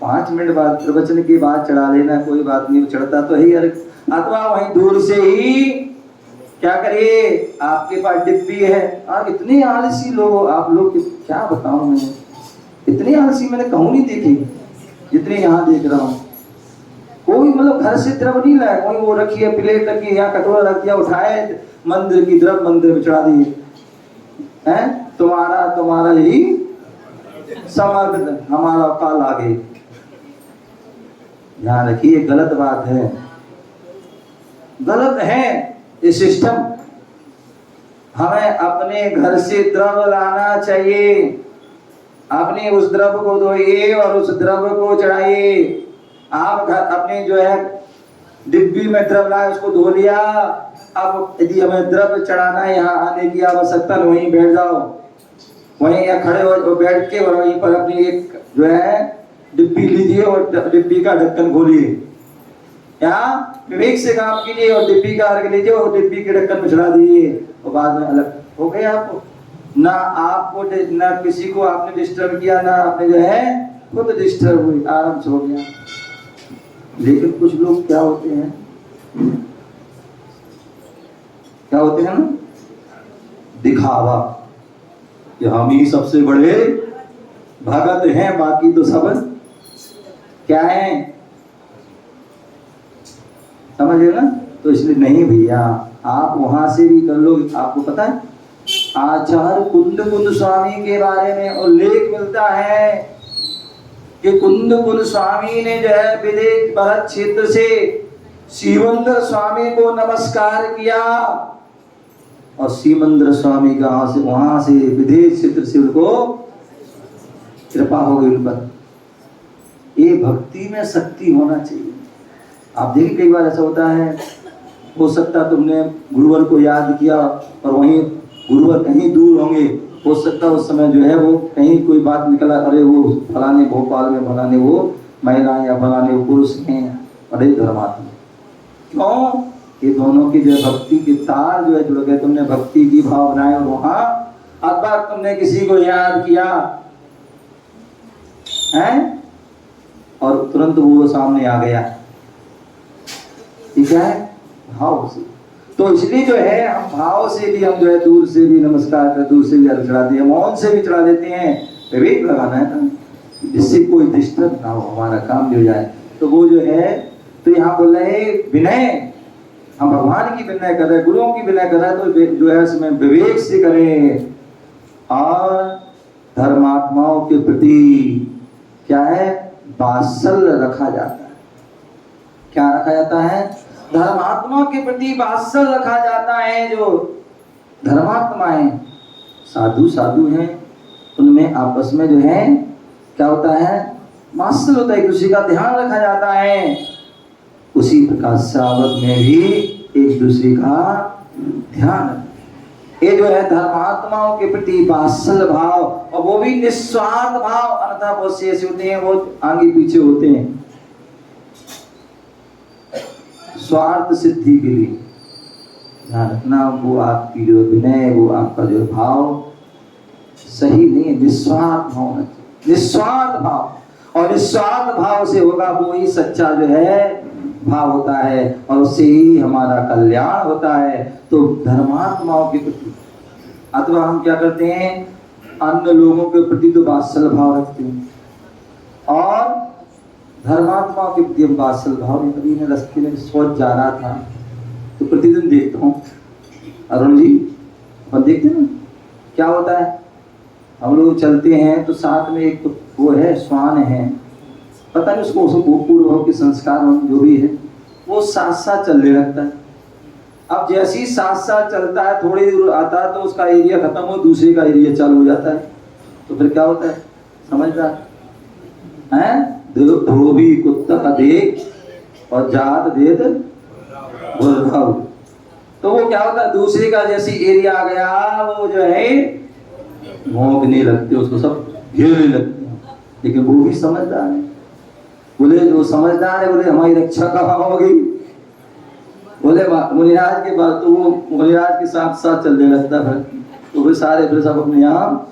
5 मिनट बाद प्रवचन के बाद चढ़ा लेना, कोई बात नहीं, चढ़ता तो ही, अथवा वहीं दूर से ही क्या करिए, आपके पास डिब्बी है। आप इतने आलसी लोग, आप लोग क्या बताऊं मैं, इतने आलसी मैंने कहूं नहीं देखी जितने यहाँ देख रहा हूँ। कोई मतलब घर से द्रव नहीं लाया, कोई वो रखी है प्लेट रखी, यहाँ कटोरा रख दिया, उठाए मंदिर की द्रव मंदिर में चढ़ा दिए हैं। तुम्हारा ही समर्पित, हमारा काल आगे। ध्यान रखिए, गलत बात है, गलत है ये सिस्टम। हमें अपने घर से द्रव लाना चाहिए, अपने उस द्रव को धोइए और उस द्रव को चढ़ाइए। आप घर अपने जो है डिब्बी में द्रव लाए, उसको धो लिया, अब यदि हमें द्रव चढ़ाना है, यहाँ आने की आवश्यकता, वहीं बैठ जाओ, वहीं या खड़े हो बैठ के, और वहीं पर अपनी एक जो है डिब्बी लीजिए और डिब्बी का ढक्कन खोलिए। यहाँ विवेक से काम कीजिए और डिब्बी का अर्घ लीजिए और डिब्बी के ढक्कन में चढ़ा दीजिए, और बाद में अलग हो गए। आपको ना किसी को आपने डिस्टर्ब किया, ना आपने जो है खुद डिस्टर्ब हुई, आराम से हो गया। लेकिन कुछ लोग क्या होते हैं ना, दिखावा कि हम ही सबसे बड़े भगत हैं, बाकी तो सब क्या हैं, समझे ना। तो इसलिए नहीं भैया, आप वहां से भी कर लो। आपको पता है आचार्य कुंद स्वामी के बारे में उल्लेख मिलता है कि कुंद स्वामी ने जो है विदेश भरत क्षेत्र से सीमंदर स्वामी को नमस्कार किया, और सीमंदर स्वामी का वहां से विदेश क्षेत्र से उनको कृपा हो गई उन पर। ये भक्ति में शक्ति होना चाहिए। आप देखिए कई बार ऐसा होता है, हो सकता तुमने गुरुवर को याद किया और वहीं गुरुवर कहीं दूर होंगे, हो सकता उस समय जो है वो कहीं कोई बात निकला, अरे वो फलाने भोपाल में फलाने वो महिलाएं या फलाने वो पुरुष हैं, अरे धर्मात्मा। क्यों? ये दोनों की जो भक्ति के तार जो है जुड़ गए, तुमने भक्ति की भावनाएं, और वहां अथवा तुमने किसी को याद किया है और तुरंत वो सामने आ गया, ठीक है, भाव से। तो इसलिए जो है हम भाव से भी, हम जो है दूर से भी नमस्कार कर, दूर से भी अर्घ चढ़ाते हैं, मौन से भी चढ़ा देते हैं। विवेक लगाना है ना, जिससे कोई डिस्टर्ब ना हो, हमारा काम भी हो जाए। तो वो जो है, तो यहाँ बोल रहे विनय, हम भगवान की विनय कर रहे हैं, गुरुओं की विनय कर रहे हैं, तो जो है उसमें विवेक से करें। और धर्मात्माओं के प्रति क्या है, वात्सल्य रखा जाता है। क्या रखा जाता है? धर्मात्मा के प्रति वात्सल्य रखा जाता है। जो धर्मात्माएं साधु हैं, उनमें आपस में जो है क्या होता है, वात्सल होता है, एक दूसरे का ध्यान रखा जाता है। उसी प्रकार श्रावक में भी एक दूसरे का ध्यान, ये जो है धर्मात्माओं के प्रति वात्सल भाव, और वो भी निस्वार्थ भाव। अन्यथा बहुत से ऐसे होते हैं वो आगे पीछे होते हैं स्वार्थ सिद्धि के लिए। ध्यान रखना, वो आपकी जो विनय, वो आपका जो भाव सही नहीं है। निस्वार्थ भाव, निस्वार्थ भाव, और निस्वार्थ भाव से होगा वो ही सच्चा जो है भाव होता है, और उससे ही हमारा कल्याण होता है। तो धर्मात्माओं के प्रति, अथवा हम क्या करते हैं, अन्य लोगों के प्रति तो वात्सल भाव रखते हैं, और धर्मात्माओं के प्रति हम वात्सल भाव। कभी मैं रास्ते में सोच जा रहा था तो प्रतिदिन देखता हूँ, अरुण जी अपन देखते हैं ना क्या होता है, हम लोग चलते हैं तो साथ में एक वो है श्वान है, पता नहीं उसको पूर्व हो कि संस्कार जो भी है, वो साथ साथ चलने लगता है। अब जैसे ही साथ साथ चलता है, थोड़ी दूर आता है तो उसका एरिया खत्म हो, दूसरे का एरिया चालू हो जाता है। तो फिर क्या होता है, समझदार है, धोबी कुत्ता का देख और जात देत भुरभाऊ। तो वो क्या होता है, दूसरे का जैसी एरिया आ गया, वो जो है भौंकने लगते, उसको सब घेरने लगते हैं। लेकिन वो भी समझदार है, बोले जो समझदार है, बोले हमारी रक्षा कहाँ होगी, बोले मुनिराज के बाद, तो वो मुनिराज के साथ साथ चलने लगता है। तो फिर सारे फिर सब अपने यहाँ,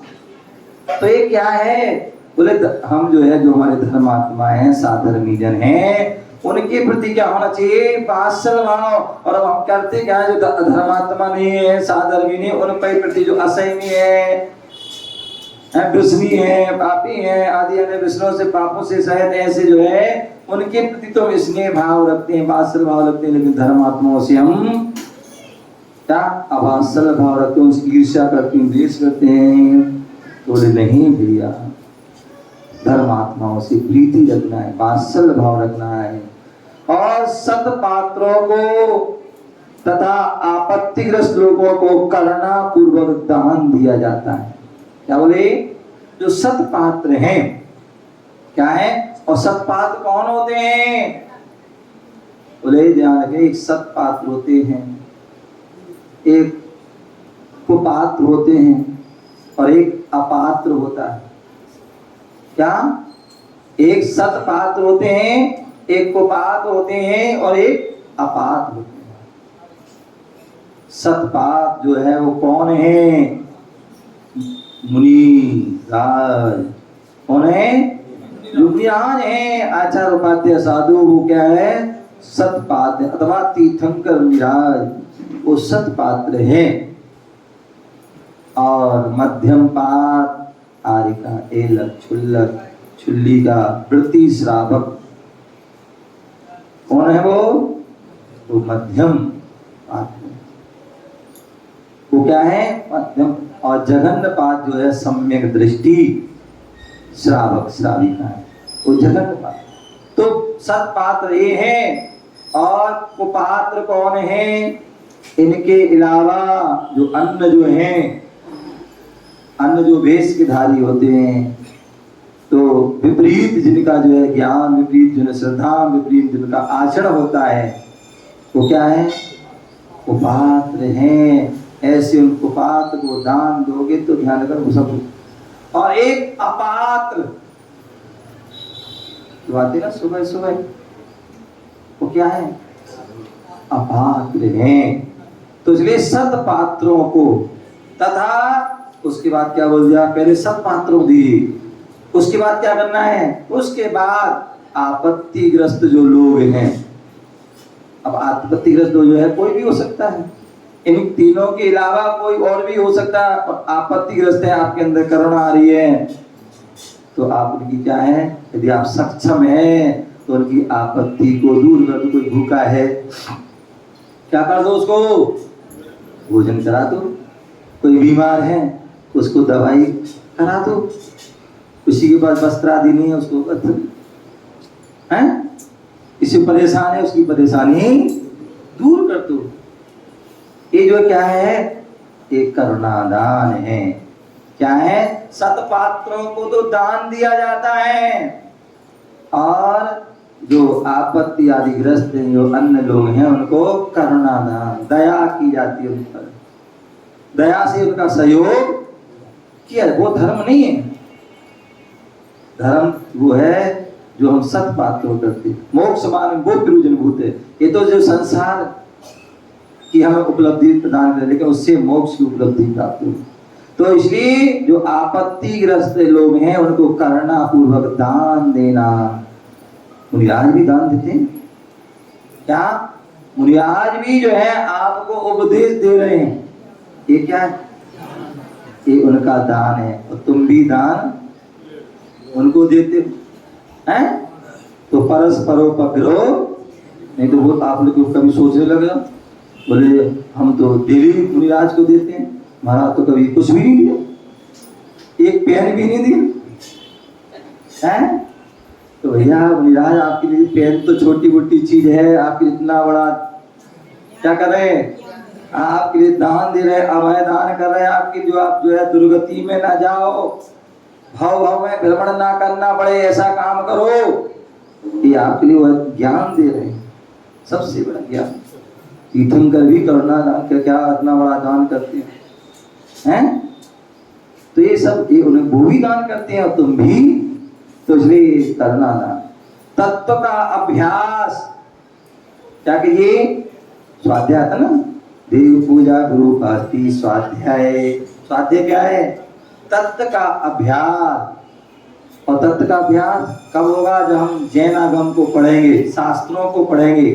तो ये क्या है, बोले हम जो है, जो हमारे धर्मात्मा हैं, साधर्मी जन हैं, उनके प्रति क्या होना चाहिए, वात्सल भाव। और अब हम करते क्या है, जो धर्मात्मा नहीं है, साधर्मी नहीं, उनके प्रति जो असहमी है, विष्णु है, पापी है आदि, अन्य विष्णु से पापों से सहित ऐसे जो है, उनके प्रति तो स्नेह भाव रखते हैं, वात्सल भाव रखते हैं। लेकिन धर्मात्माओं से हम क्या अवात्सल भाव रखते हैं, उनसे ईर्ष्या करते हैं, द्वेष करते हैं। तो नहीं भैया, धर्मात्माओं से प्रीति रखना है, वात्सल भाव रखना है, और सत पात्रों को तथा आपत्तिग्रस्त लोगों को करुणा पूर्वक दान दिया जाता है। क्या बोले, जो सतपात्र हैं क्या है, और सतपात्र कौन होते हैं, बोले ध्यान रखें, एक सतपात्र होते हैं, एक कुपात्र होते हैं, और एक अपात्र होता है। क्या, एक सतपात्र होते हैं, एक कुपात्र होते हैं, और एक अपात्र होते हैं। सतपात्र जो है वो कौन है, मुनि राज। कौन है, जो मुनिराज है, आचार्य उपाध्याय साधु, वो क्या है, सतपात्र अथवा तीर्थंकर मुनिराज, वो सतपात्र है। और मध्यम पात्र, आरिका, एलक, छुल्लक, छुल्ली का वृत्ति श्रावक, कौन है वो मध्यम पात्र, वो क्या है, मध्यम। और जघन्य पात्र जो है सम्यक दृष्टि श्रावक, श्राविका है, वो जघन्य पात्र। तो सतपात्र ये है, और कुपात्र कौन है, इनके अलावा जो अन्य जो हैं, अन्य जो वेश के धारी होते हैं, तो विपरीत जिनका जो है ज्ञान, विपरीत जो है श्रद्धा, विपरीत जिनका आचरण होता है, वो क्या है, कुपात्र हैं। ऐसे उन कुपात्र को दान दोगे तो ध्यान करो सब। और एक अपात्र जो आते ना सुबह सुबह, वो क्या है, अपात्र हैं। तो इसलिए सतपात्रों को, तथा उसके बाद क्या बोल दिया, पहले सतपात्रों दिए, उसके बाद क्या करना है, उसके बाद आपत्तिग्रस्त जो लोग हैं। अब आपत्तिग्रस्त जो है कोई भी हो सकता है, इन तीनों के अलावा कोई और भी हो सकता है। और आपत्तिग्रस्त है, आपके अंदर करुणा आ रही है, तो आप उनकी क्या है, यदि आप सक्षम हैं तो उनकी आपत्ति को दूर कर दो। कोई भूखा है, क्या कर दो, उसको भोजन करा दो। कोई बीमार है, उसको दवाई करा दो। किसी के पास वस्त्र आदि नहीं है, उसको है, किसी परेशान है, उसकी परेशानी दूर कर दो। ये जो क्या है, एक करुणादान है। क्या है, सतपात्रों को तो दान दिया जाता है, और जो आपत्ति आदि ग्रस्त हैं, जो अन्य लोग हैं, उनको करुणा दान, दया की जाती है उन पर, दया से उनका सहयोग किया। वो धर्म नहीं है। धर्म वो है जो हम सत बातों करते। मोक्ष मान वो प्रयोजन भूत है। ये तो जो संसार की हमें उपलब्धि प्रदान करे, लेकिन उससे मोक्ष की उपलब्धि प्राप्त हो। तो इसलिए जो आपत्तिग्रस्त लोग हैं उनको करुणा पूर्वक दान देना। मुनिराज भी दान देते हैं क्या? मुनिराज भी जो है आपको उपदेश दे रहे हैं। ये क्या है? ये उनका दान है। और तुम भी दान उनको देते हो हैं? तो परस्परोपग्रह, नहीं तो वो आप लोग कभी सोचने लगे, बोले हम तो डेली मुनिराज को देते हैं, महाराज तो कभी कुछ भी नहीं दिया, एक पेन भी नहीं दिया हैं? तो भैया मुनिराज आपके लिए पेन तो छोटी मोटी चीज है, आपके इतना बड़ा क्या कर रहे हैं? आपके लिए दान दे रहे हैं, अभय दान कर रहे हैं आपके, जो आप जो है दुर्गति में ना जाओ, भाव भाव में भ्रमण ना करना पड़े, ऐसा काम करो। ये आपके लिए वह ज्ञान दे रहे हैं, सबसे बड़ा ज्ञान। तीर्थंकर भी करुणा दान कर, क्या इतना बड़ा दान करते हैं? तो ये सब ये उन्हें वो भी दान करते हैं और तुम भी, तो इसलिए करुणा दान। तत्व का अभ्यास, क्या कहिए? स्वाध्याय था ना, देव पूजा गुरु आरती स्वाध्याय। स्वाध्याय क्या है? तत्व का अभ्यास। और तत्व का अभ्यास कब होगा? जब हम जैनागम को पढ़ेंगे, शास्त्रों को पढ़ेंगे,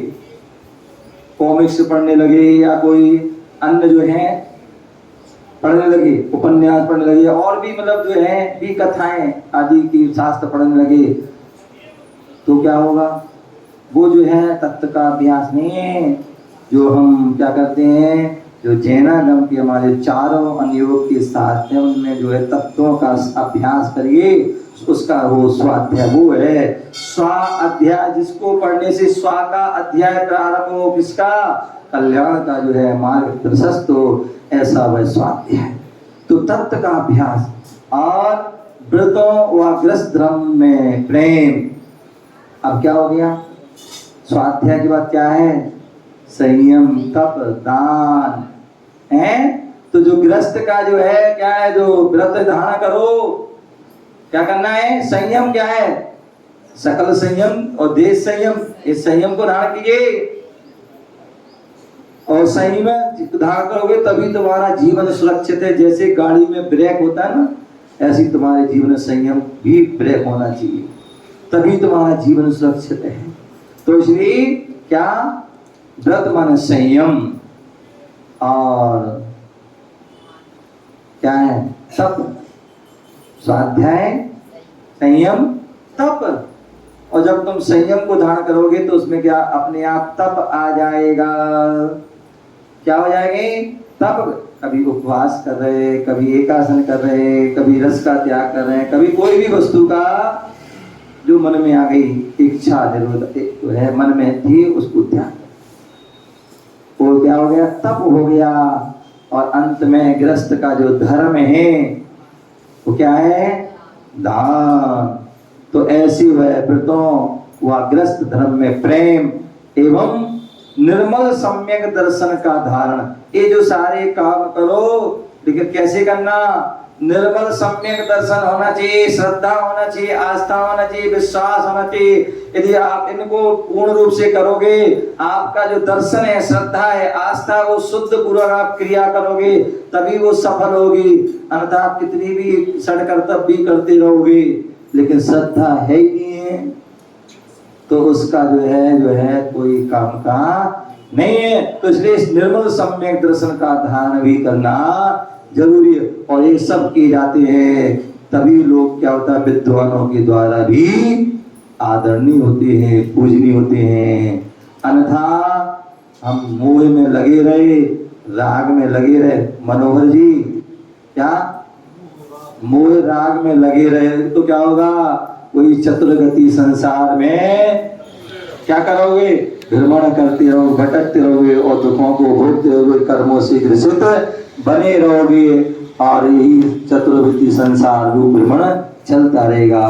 कॉमिक्स पढ़ने लगे या कोई अन्य जो है पढ़ने लगे, उपन्यास पढ़ने लगे, और भी मतलब जो है भी कथाएं आदि की शास्त्र पढ़ने लगे, तो क्या होगा? वो जो है तत्व का अभ्यास नहीं है। जो हम क्या करते हैं, जो जैनागम के हमारे चारों अनुयोग के शास्त्र हैं, उनमें जो है तत्वों का अभ्यास करिए, उसका वो स्वाध्याय वो है। स्वा अध्याय, जिसको पढ़ने से स्वा का अध्याय प्रारंभ हो, किसका? कल्याण का जो है मार्ग प्रशस्त हो, ऐसा वह स्वाध्याय। तो तत्व का अभ्यास और व्रतों व ग्रस्त धर्म में प्रेम। अब क्या हो गया? स्वाध्याय के बाद क्या है? संयम, तप, दान है। तो जो गृहस्थ का जो है क्या है? जो व्रत धारण करो, क्या करना है? संयम क्या है? सकल संयम और देश संयम। इस संयम को धारण कीजिए, और संयम धारण करोगे तभी तुम्हारा जीवन सुरक्षित है। जैसे गाड़ी में ब्रेक होता है ना, ऐसी तुम्हारे जीवन में संयम भी ब्रेक होना चाहिए, तभी तुम्हारा जीवन सुरक्षित है। तो इसलिए क्या? व्रत माने संयम, और क्या है? तप। स्वाध्याय, संयम, तप। और जब तुम संयम को धारण करोगे तो उसमें क्या? अपने आप तप आ जाएगा। क्या हो जाएंगे? तप। कभी उपवास कर रहे, कभी एकासन कर रहे, कभी रस का त्याग कर रहे हैं, कभी कोई भी वस्तु का जो मन में आ गई इच्छा जरूरत तो है मन में थी, उसको त्याग। वो क्या हो गया? तप हो गया। और अंत में गृहस्थ का जो धर्म है वो क्या है? दान। तो ऐसी वह व्रतों व गृहस्थ धर्म में प्रेम एवं निर्मल सम्यक दर्शन का धारण। ये जो सारे काम करो, लेकिन कैसे करना? निर्मल सम्यक दर्शन होना चाहिए, श्रद्धा होना चाहिए, आस्था होना चाहिए, विश्वास होना चाहिए। यदि आप इनको पूर्ण रूप से करोगे, आपका जो दर्शन है, श्रद्धा है, आस्था, वो शुद्ध पूर्वक आप क्रिया करोगे, तभी वो सफल होगी। अन्यथा आप कितनी भी षड कर्तव्य भी करते रहोगे, लेकिन श्रद्धा है ही नहीं है, तो उसका जो है कोई काम का नहीं है। तो इसलिए इस निर्मल सम्यक दर्शन का धारण भी करना जरूरी है। और ये सब किए जाते हैं, तभी लोग क्या होता है? विद्वानों के द्वारा भी आदरणीय होते हैं, पूजनीय होते हैं। अन्यथा हम मोह में लगे रहे, राग में लगे रहे। मनोहर जी, क्या मोह राग में लगे रहे तो क्या होगा? कोई चतुर्गति संसार में क्या करोगे? भ्रमण करते रहो, भटकते रहोगे और दुखों को भोगते रहोगे, कर्मों से ग्रसित बने रहोगे, और यही चतुर्वृत्ति संसार रूप भ्रमण चलता रहेगा।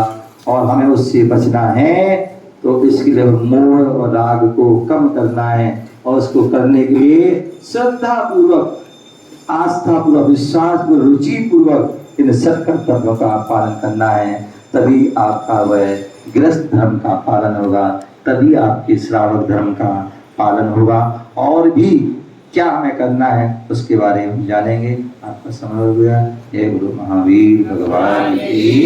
और हमें उससे बचना है। तो इसके लिए मोह और राग को कम करना है और उसको करने के लिए श्रद्धा पूर्वक, आस्था पूर्वक, विश्वास पूर्वक, रुचि पूर्वक इन सब कर्तव्यों का पालन करना है। तभी आपका वह गृहस्थ धर्म का पालन होगा, तभी आपके श्रावक धर्म का पालन होगा। और भी क्या हमें करना है उसके बारे में हम जानेंगे। आपका समय हो गया। जय गुरु महावीर भगवान की।